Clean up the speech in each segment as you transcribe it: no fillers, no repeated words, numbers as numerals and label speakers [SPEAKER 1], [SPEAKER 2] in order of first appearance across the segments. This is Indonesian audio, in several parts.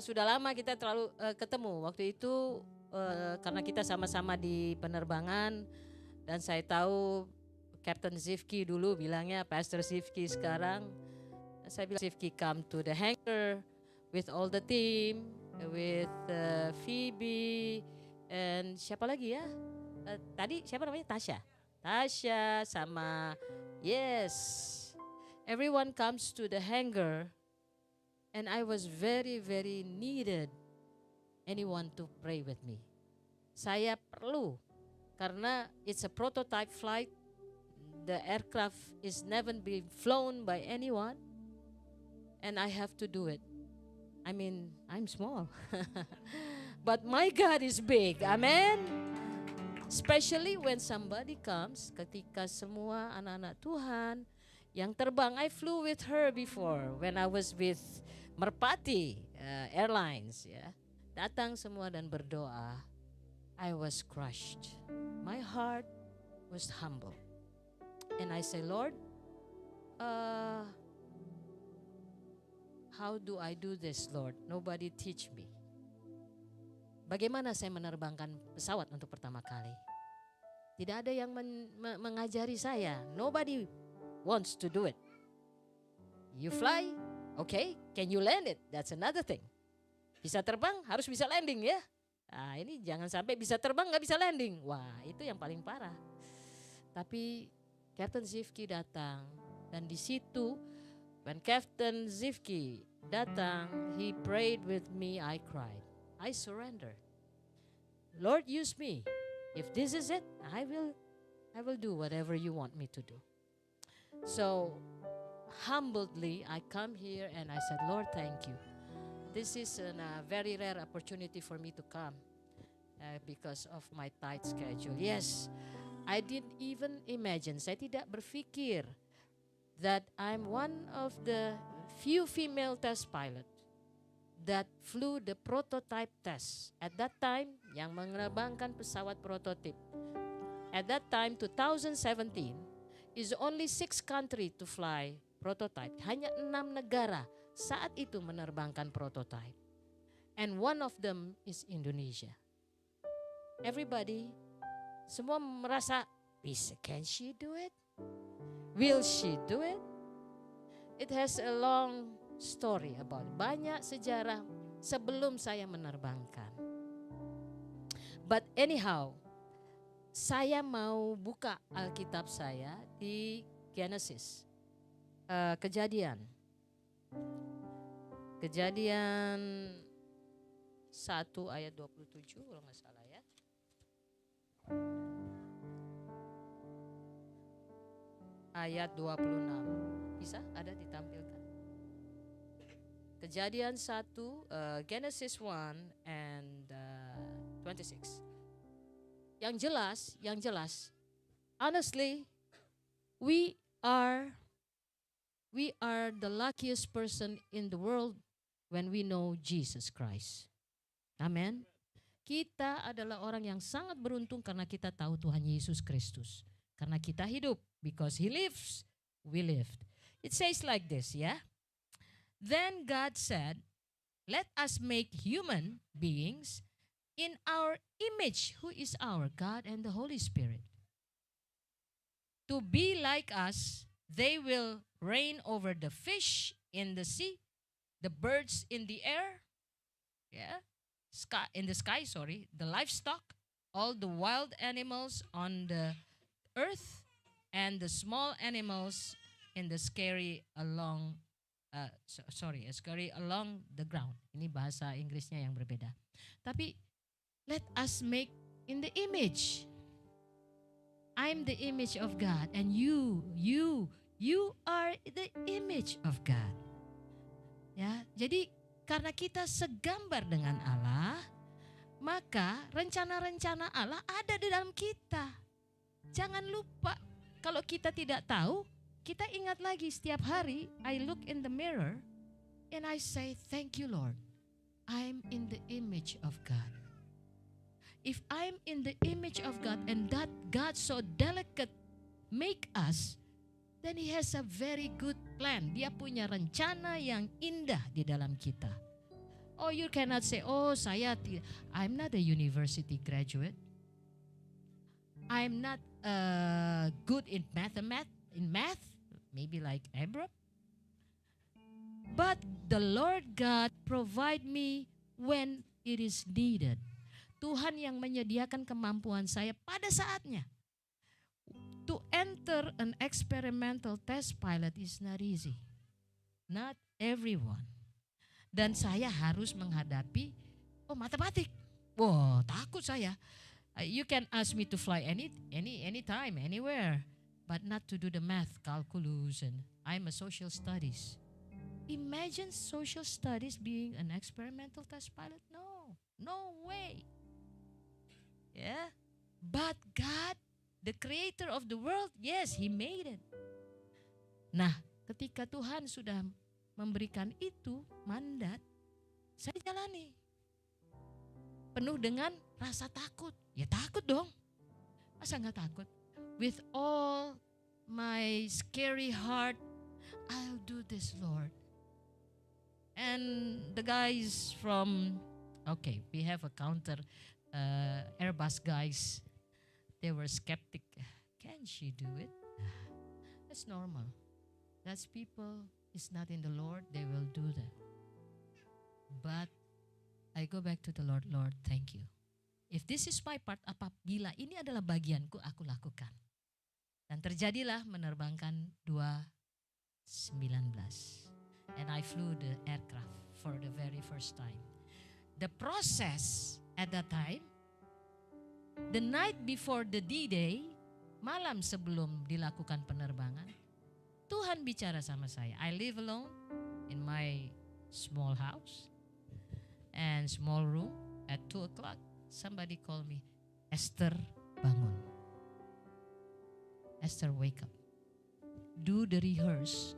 [SPEAKER 1] sudah lama kita terlalu ketemu. Waktu itu karena kita sama-sama di penerbangan dan saya tahu Captain Zivki dulu bilangnya Pastor Zivki sekarang. Saya bilang Zivki come to the hangar with all the team, with Phoebe and siapa lagi ya? Tadi siapa namanya? Tasha sama yes. Everyone comes to the hangar and I was very needed anyone to pray with me. Saya perlu karena it's a prototype flight. The aircraft is never been flown by anyone and I have to do it. I mean, I'm small. But my God is big. Amen. Especially when somebody comes, ketika semua anak-anak Tuhan yang terbang. I flew with her before when I was with Merpati Airlines. Ya. Datang semua dan berdoa. I was crushed. My heart was humble. And I say, Lord, how do I do this, Lord? Nobody teach me. Bagaimana saya menerbangkan pesawat untuk pertama kali? Tidak ada yang mengajari saya. Nobody wants to do it. You fly, okay. Can you land it? That's another thing. Bisa terbang, harus bisa landing ya. Nah ini jangan sampai bisa terbang gak bisa landing. Wah itu yang paling parah. Tapi Captain Zivki datang dan di situ when Captain Zivki datang, he prayed with me, I cried. I surrender. Lord, use me. If this is it, I will do whatever you want me to do. So humbly I come here and I said, Lord, thank you. This is a very rare opportunity for me to come because of my tight schedule. Yes, I didn't even imagine. Saya tidak berpikir that I'm one of the few female test pilot that flew the prototype test. At that time, yang menerbangkan pesawat prototip. At that time, 2017, is only 6 country to fly prototype. Hanya 6 negara saat itu menerbangkan prototype. And one of them is Indonesia. Everybody, semua merasa, can she do it? Will she do it? It has a long story about banyak sejarah sebelum saya menerbangkan. But anyhow, saya mau buka Alkitab saya di Genesis. Kejadian 1 ayat 27 kalau nggak salah ya. Ayat 26. Bisa ada ditampilkan? Kejadian 1, Genesis 1 and 26. Yang jelas, honestly, we are the luckiest person in the world when we know Jesus Christ. Amen. Kita adalah orang yang sangat beruntung karena kita tahu Tuhan Yesus Kristus. Karena kita hidup, because He lives, we lived. It says like this, yeah. Then God said, let us make human beings in our image, who is our God and the Holy Spirit. To be like us, they will reign over the fish in the sea, the birds in the air, the livestock, all the wild animals on the earth, and the small animals in the along the ground. Ini bahasa Inggrisnya yang berbeda. Tapi let us make in the image. I'm the image of God, and you are the image of God. Ya, jadi karena kita segambar dengan Allah, maka rencana-rencana Allah ada di dalam kita. Jangan lupa, kalau kita tidak tahu, kita ingat lagi setiap hari, I look in the mirror and I say, thank you Lord, I'm in the image of God. If I'm in the image of God and that God so delicate make us, then He has a very good plan. Dia punya rencana yang indah di dalam kita. Oh, you cannot say, oh I'm not a university graduate. I'm not good in math, maybe like Abram. But the Lord God provide me when it is needed. Tuhan yang menyediakan kemampuan saya pada saatnya. To enter an experimental test pilot is not easy. Not everyone. Dan saya harus menghadapi matematik. Wah, takut saya. You can ask me to fly anytime, anywhere, but not to do the math, calculus, and I'm a social studies. Imagine social studies being an experimental test pilot. No way. Yeah, but God, the creator of the world, yes, He made it. Nah, ketika Tuhan sudah memberikan itu mandat, saya jalani. Penuh dengan rasa takut. Ya takut dong. Masa gak takut? With all my scary heart, I'll do this, Lord. And the guys from, we have a counter, Airbus guys, they were skeptic. Can she do it? That's normal. That's people is not in the Lord, they will do that. But I go back to the Lord, Lord, thank you. If this is my part, apabila ini adalah bagianku, aku lakukan. Dan terjadilah menerbangkan 219. And I flew the aircraft for the very first time. The process at that time, the night before the D-Day, malam sebelum dilakukan penerbangan, Tuhan bicara sama saya. I live alone in my small house and small room. At 2 o'clock, somebody called me, Esther, bangun. Esther, wake up. Do the rehearse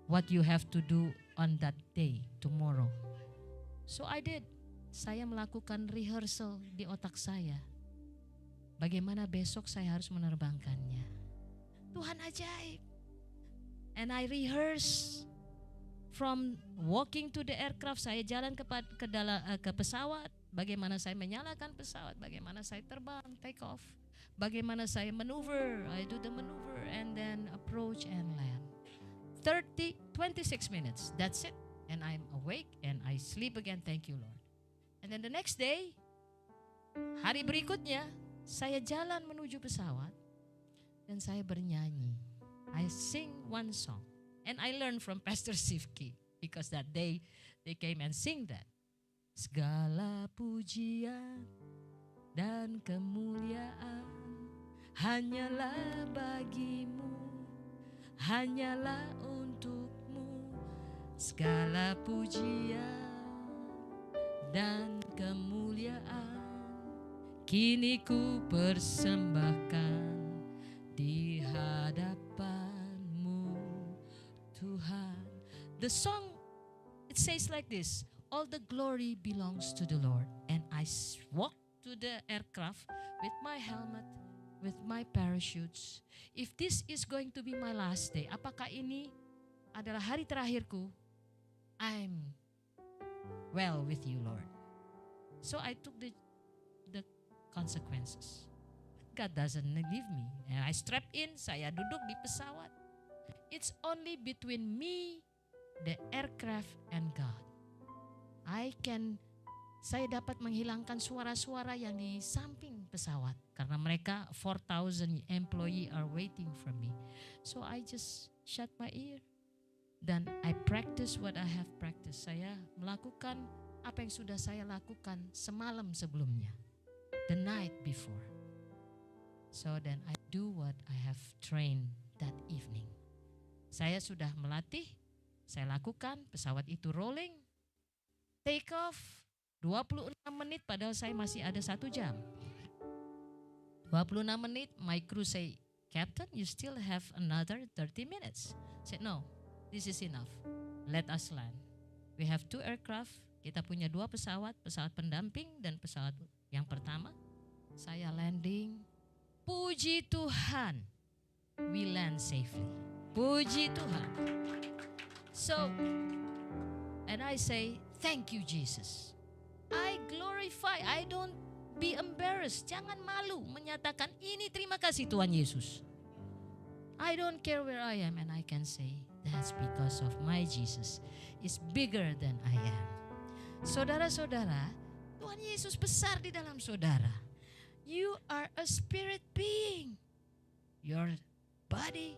[SPEAKER 1] what you have to do on that day, tomorrow. So I did. Saya melakukan rehearsal di otak saya. Bagaimana besok saya harus menerbangkannya. Tuhan ajaib. And I rehearse from walking to the aircraft, saya jalan ke pesawat, bagaimana saya menyalakan pesawat, bagaimana saya terbang, take off, bagaimana saya maneuver, I do the maneuver and then approach and land. 26 minutes, that's it. And I'm awake and I sleep again, thank you Lord. And then the next day, hari berikutnya, saya jalan menuju pesawat dan saya bernyanyi. I sing one song. And I learned from Pastor Sifki because that day they came and sing that. Segala pujian dan kemuliaan hanyalah bagimu, hanyalah untukmu. Segala pujian dan kemuliaan kini ku persembahkan di hadapanmu Tuhan. The song, it says like this, all the glory belongs to the Lord. And I walk to the aircraft with my helmet, with my parachutes. If this is going to be my last day, apakah ini adalah hari terakhirku? I'm well with you, Lord. So I took the consequences. God doesn't leave me. And I strapped in, saya duduk di pesawat. It's only between me, the aircraft, and God. Saya dapat menghilangkan suara-suara yang di samping pesawat karena mereka 4,000 employee are waiting for me. So I just shut my ear. Dan I practice what I have practiced. Saya melakukan apa yang sudah saya lakukan semalam sebelumnya. The night before. So then I do what I have trained that evening. Saya sudah melatih, saya lakukan, pesawat itu rolling, take off, 26 menit padahal saya masih ada 1 jam. 26 menit, my crew say, Captain, you still have another 30 minutes. I said, no, this is enough. Let us land. We have 2 aircraft, kita punya 2 pesawat, pesawat pendamping dan pesawat yang pertama. Saya landing, puji Tuhan, we land safely. Puji Tuhan. So, and I say, Thank you Jesus. I glorify, I don't be embarrassed. Jangan malu menyatakan ini terima kasih Tuhan Yesus. I don't care where I am and I can say that's because of my Jesus is bigger than I am. Saudara-saudara, Tuhan Yesus besar di dalam saudara. You are a spirit being. Your body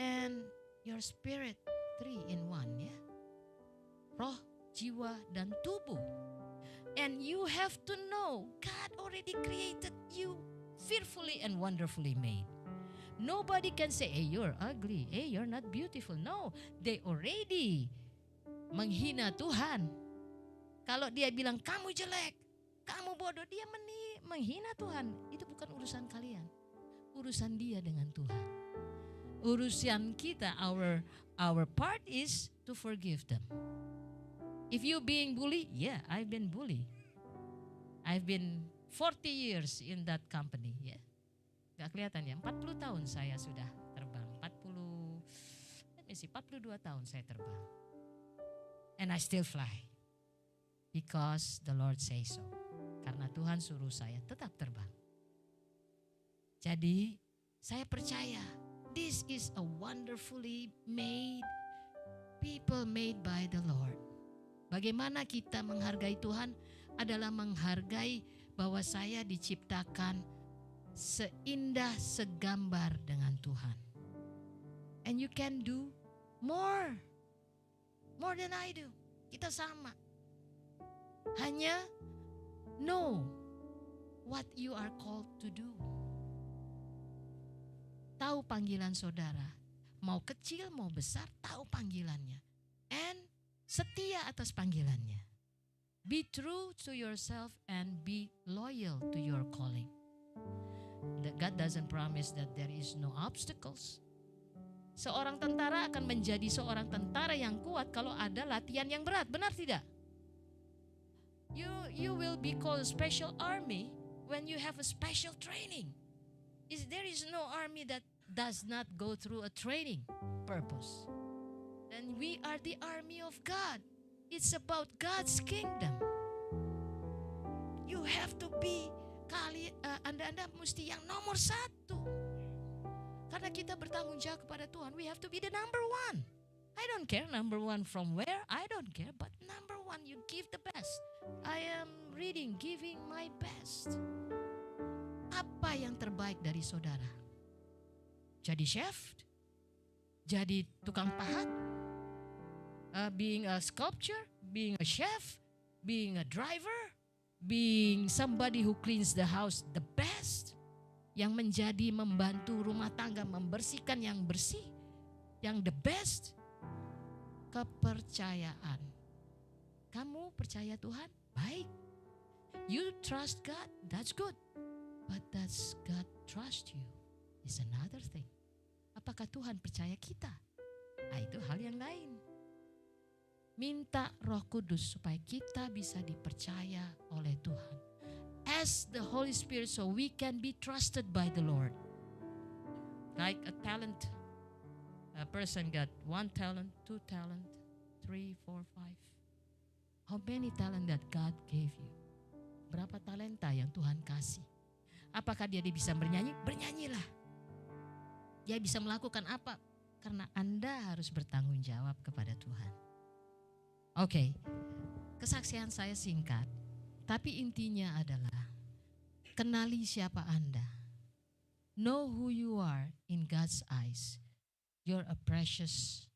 [SPEAKER 1] and your spirit 3 in 1 ya. Roh, jiwa dan tubuh. And you have to know God already created you fearfully and wonderfully made. Nobody can say, hey, you're ugly, hey, you're not beautiful. No, they already menghina Tuhan. Kalau dia bilang kamu jelek, kamu bodoh, dia menghina Tuhan. Itu bukan urusan kalian. Urusan dia dengan Tuhan. Urusan kita, our part is to forgive them. If you being bullied, yeah, I've been bullied. I've been 40 years in that company, yeah. Gak kelihatan ya, 40 tahun saya sudah terbang. 42 tahun saya terbang. And I still fly. Because the Lord say so. Karena Tuhan suruh saya tetap terbang. Jadi saya percaya this is a wonderfully made people made by the Lord. Bagaimana kita menghargai Tuhan adalah menghargai bahwa saya diciptakan seindah segambar dengan Tuhan. And you can do more than I do. Kita sama. Hanya know what you are called to do. Tahu panggilan saudara. Mau kecil mau besar, tahu panggilannya. And setia atas panggilannya. Be true to yourself and be loyal to your calling. That God doesn't promise that there is no obstacles. Seorang tentara akan menjadi seorang tentara yang kuat kalau ada latihan yang berat, benar tidak? You will be called special army when you have a special training. There is no army that does not go through a training purpose. And we are the army of God. It's about God's kingdom. You have to be Anda mesti yang nomor 1. Karena kita bertanggung jawab kepada Tuhan. We have to be the number 1. I don't care number 1 from where. I don't care. But number 1, you give the best. I am giving my best. Apa yang terbaik dari saudara? Jadi chef? Jadi tukang pahat? Being a sculptor? Being a chef? Being a driver? Being somebody who cleans the house the best, yang menjadi membantu rumah tangga membersihkan yang bersih, yang the best. Kepercayaan. Kamu percaya Tuhan? Baik. You trust God? That's good. But does God trust you? Is another thing. Apakah Tuhan percaya kita? Itu hal yang lain. Minta Roh Kudus supaya kita bisa dipercaya oleh Tuhan. Ask the Holy Spirit so we can be trusted by the Lord. Like a talent, a person got 1 talent, 2 talent, 3, 4, 5. How many talent that God gave you? Berapa talenta yang Tuhan kasih? Apakah dia bisa bernyanyi? Bernyanyilah. Dia bisa melakukan apa? Karena Anda harus bertanggung jawab kepada Tuhan. Oke, kesaksian saya singkat, tapi intinya adalah kenali siapa Anda. Know who you are in God's eyes. You're a precious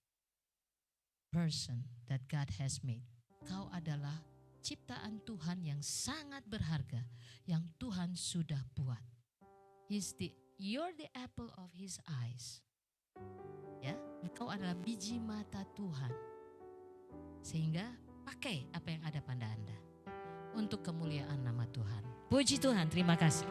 [SPEAKER 1] person that God has made. Kau adalah ciptaan Tuhan yang sangat berharga, yang Tuhan sudah buat. You're the apple of His eyes. Ya, kau adalah biji mata Tuhan. Sehingga pakai apa yang ada pada Anda untuk kemuliaan nama Tuhan. Puji Tuhan, terima kasih.